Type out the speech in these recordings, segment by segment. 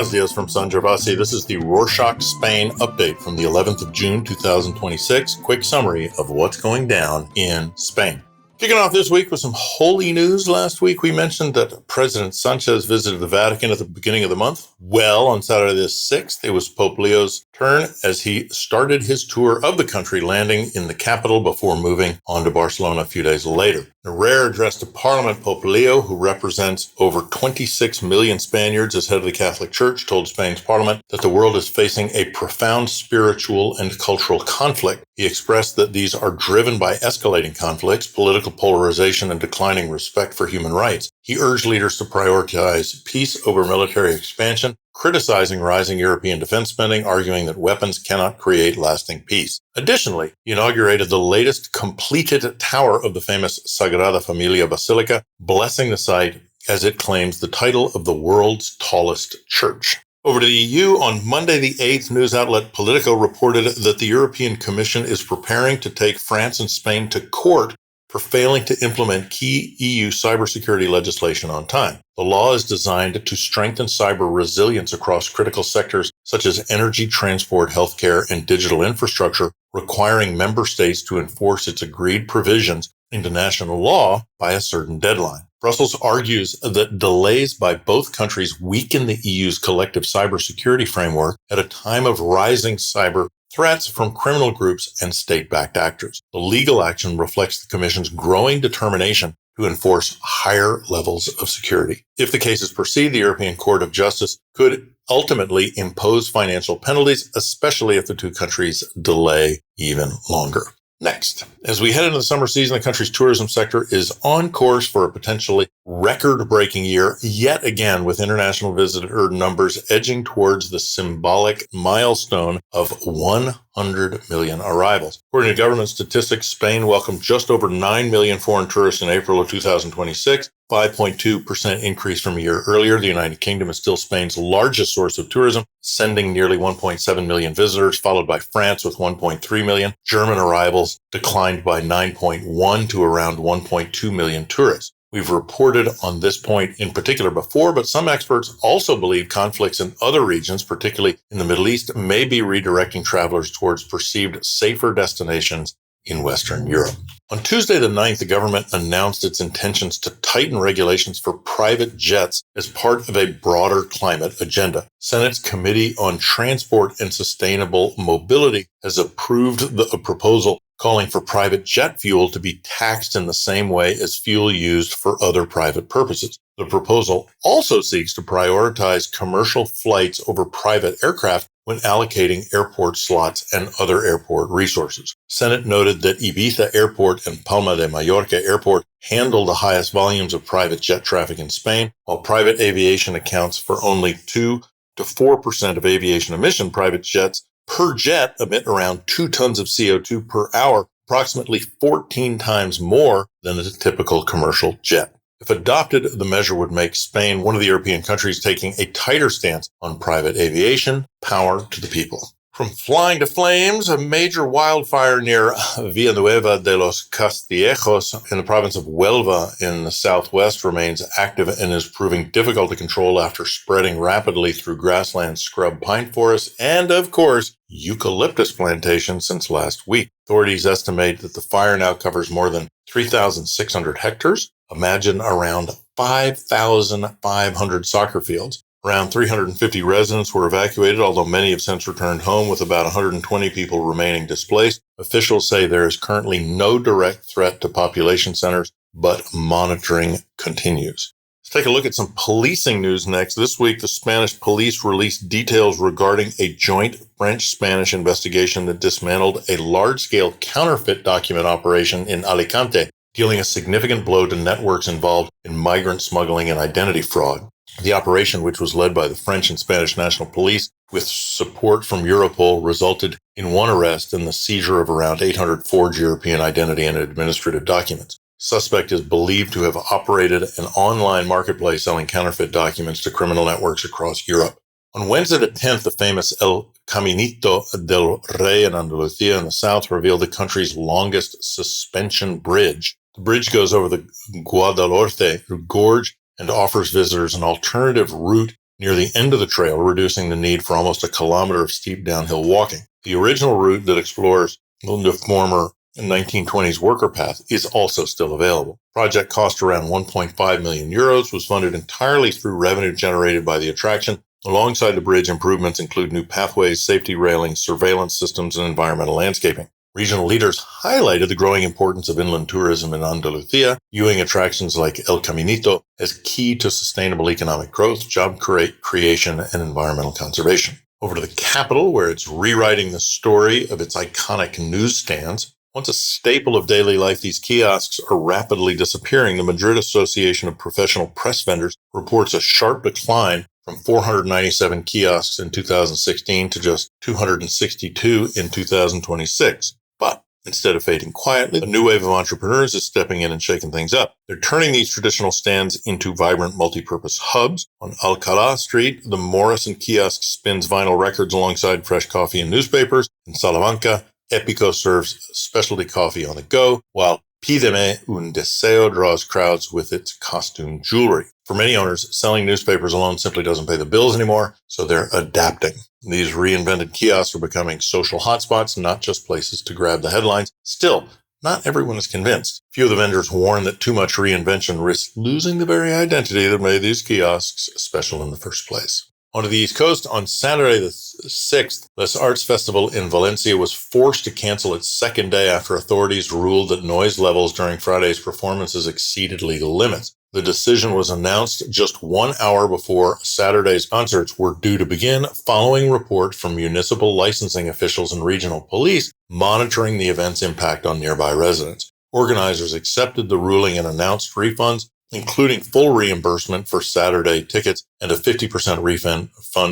Buenos dias from San Gervasi. This is the Rorschach Spain update from the 11th of June, 2026. Quick summary of what's going down in Spain. Kicking off this week with some holy news. Last week we mentioned that President Sanchez visited the Vatican at the beginning of the month. Well, on Saturday the 6th, it was Pope Leo's turn as he started his tour of the country, landing in the capital before moving on to Barcelona a few days later. In a rare address to Parliament, Pope Leo, who represents over 26 million Spaniards as head of the Catholic Church, told Spain's Parliament that the world is facing a profound spiritual and cultural conflict. He expressed that these are driven by escalating conflicts, political polarization, and declining respect for human rights. He urged leaders to prioritize peace over military expansion, criticizing rising European defense spending, arguing that weapons cannot create lasting peace. Additionally, he inaugurated the latest completed tower of the famous Sagrada Familia Basilica, blessing the site as it claims the title of the world's tallest church. Over to the EU, on Monday the 8th, news outlet Politico reported that the European Commission is preparing to take France and Spain to court for failing to implement key EU cybersecurity legislation on time. The law is designed to strengthen cyber resilience across critical sectors such as energy, transport, healthcare, and digital infrastructure, requiring member states to enforce its agreed provisions into national law by a certain deadline. Brussels argues that delays by both countries weaken the EU's collective cybersecurity framework at a time of rising cyber threats from criminal groups and state-backed actors. The legal action reflects the Commission's growing determination to enforce higher levels of security. If the cases proceed, the European Court of Justice could ultimately impose financial penalties, especially if the two countries delay even longer. Next, as we head into the summer season, the country's tourism sector is on course for a potentially record-breaking year, yet again with international visitor numbers edging towards the symbolic milestone of 100 million arrivals. According to government statistics, Spain welcomed just over 9 million foreign tourists in April of 2026, 5.2% increase from a year earlier. The United Kingdom is still Spain's largest source of tourism, sending nearly 1.7 million visitors, followed by France with 1.3 million. German arrivals declined by 9.1 to around 1.2 million tourists. We've reported on this point in particular before, but some experts also believe conflicts in other regions, particularly in the Middle East, may be redirecting travelers towards perceived safer destinations in Western Europe. On Tuesday the 9th, the government announced its intentions to tighten regulations for private jets as part of a broader climate agenda. Senate's Committee on Transport and Sustainable Mobility has approved a proposal calling for private jet fuel to be taxed in the same way as fuel used for other private purposes. The proposal also seeks to prioritize commercial flights over private aircraft when allocating airport slots and other airport resources. Senate noted that Ibiza Airport and Palma de Mallorca Airport handle the highest volumes of private jet traffic in Spain, while private aviation accounts for only 2 to 4% of aviation emission. Private jets per jet emit around 2 tons of CO2 per hour, approximately 14 times more than a typical commercial jet. If adopted, the measure would make Spain one of the European countries taking a tighter stance on private aviation. Power to the people. From flying to flames, a major wildfire near Villanueva de los Castillejos in the province of Huelva in the southwest remains active and is proving difficult to control after spreading rapidly through grassland, scrub pine forests, and, of course, eucalyptus plantations since last week. Authorities estimate that the fire now covers more than 3,600 hectares. Imagine around 5,500 soccer fields. Around 350 residents were evacuated, although many have since returned home, with about 120 people remaining displaced. Officials say there is currently no direct threat to population centers, but monitoring continues. Let's take a look at some policing news next. This week, the Spanish police released details regarding a joint French-Spanish investigation that dismantled a large-scale counterfeit document operation in Alicante, dealing a significant blow to networks involved in migrant smuggling and identity fraud. The operation, which was led by the French and Spanish National Police with support from Europol, resulted in one arrest and the seizure of around 800 forged European identity and administrative documents. Suspect is believed to have operated an online marketplace selling counterfeit documents to criminal networks across Europe. On Wednesday the 10th, the famous El Caminito del Rey in Andalusia in the south revealed the country's longest suspension bridge. The bridge goes over the Guadalhorce Gorge and offers visitors an alternative route near the end of the trail, reducing the need for almost a kilometer of steep downhill walking. The original route that explores the former 1920s worker path is also still available. Project cost around 1.5 million euros, was funded entirely through revenue generated by the attraction. Alongside the bridge, improvements include new pathways, safety railings, surveillance systems, and environmental landscaping. Regional leaders highlighted the growing importance of inland tourism in Andalusia, viewing attractions like El Caminito as key to sustainable economic growth, job creation, and environmental conservation. Over to the capital, where it's rewriting the story of its iconic newsstands. Once a staple of daily life, these kiosks are rapidly disappearing. The Madrid Association of Professional Press Vendors reports a sharp decline from 497 kiosks in 2016 to just 262 in 2026. But instead of fading quietly, a new wave of entrepreneurs is stepping in and shaking things up. They're turning these traditional stands into vibrant multi-purpose hubs. On Alcalá Street, the Morrison kiosk spins vinyl records alongside fresh coffee and newspapers. In Salamanca, Épico serves specialty coffee on the go, while Pídeme un Deseo draws crowds with its costume jewelry. For many owners, selling newspapers alone simply doesn't pay the bills anymore, so they're adapting. These reinvented kiosks are becoming social hotspots, not just places to grab the headlines. Still, not everyone is convinced. Few of the vendors warn that too much reinvention risks losing the very identity that made these kiosks special in the first place. Onto the East Coast, on Saturday the 6th, Les Arts Festival in Valencia was forced to cancel its second day after authorities ruled that noise levels during Friday's performances exceeded legal limits. The decision was announced just 1 hour before Saturday's concerts were due to begin, following report from municipal licensing officials and regional police monitoring the event's impact on nearby residents. Organizers accepted the ruling and announced refunds, including full reimbursement for Saturday tickets and a 50% refund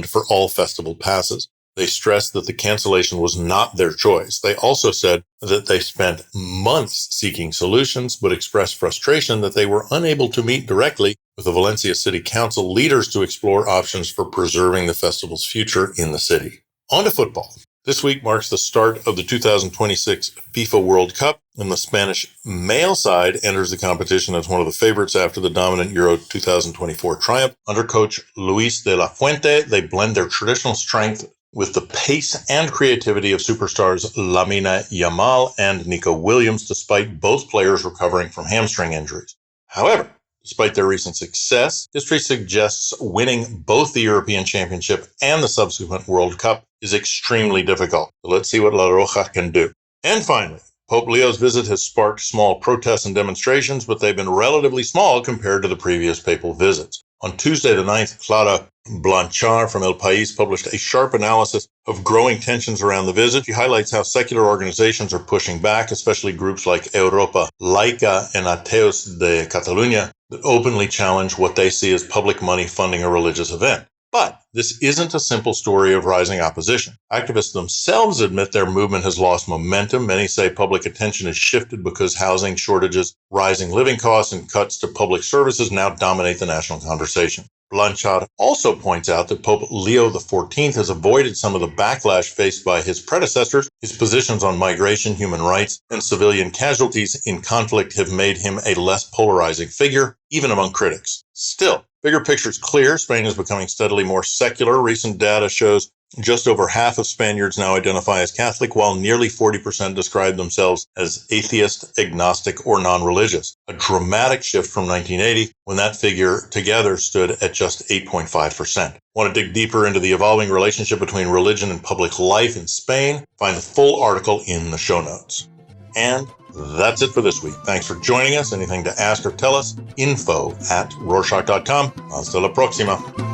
for all festival passes. They stressed that the cancellation was not their choice. They also said that they spent months seeking solutions, but expressed frustration that they were unable to meet directly with the Valencia City Council leaders to explore options for preserving the festival's future in the city. On to football. This week marks the start of the 2026 FIFA World Cup, and the Spanish male side enters the competition as one of the favorites after the dominant Euro 2024 triumph. Under coach Luis de la Fuente, they blend their traditional strength with the pace and creativity of superstars Lamine Yamal and Nico Williams, despite both players recovering from hamstring injuries. However, despite their recent success, history suggests winning both the European Championship and the subsequent World Cup is extremely difficult. So let's see what La Roja can do. And finally, Pope Leo's visit has sparked small protests and demonstrations, but they've been relatively small compared to the previous papal visits. On Tuesday the 9th, Clara Blanchar from El País published a sharp analysis of growing tensions around the visit. She highlights how secular organizations are pushing back, especially groups like Europa Laica and Ateos de Catalunya, that openly challenge what they see as public money funding a religious event. But this isn't a simple story of rising opposition. Activists themselves admit their movement has lost momentum. Many say public attention has shifted because housing shortages, rising living costs, and cuts to public services now dominate the national conversation. Blanchard also points out that Pope Leo XIV has avoided some of the backlash faced by his predecessors. His positions on migration, human rights, and civilian casualties in conflict have made him a less polarizing figure, even among critics. Still, bigger picture is clear. Spain is becoming steadily more secular. Recent data shows just over half of Spaniards now identify as Catholic, while nearly 40% describe themselves as atheist, agnostic, or non-religious. A dramatic shift from 1980, when that figure together stood at just 8.5%. Want to dig deeper into the evolving relationship between religion and public life in Spain? Find the full article in the show notes. And that's it for this week. Thanks for joining us. Anything to ask or tell us? info@rorschach.com. Hasta la próxima.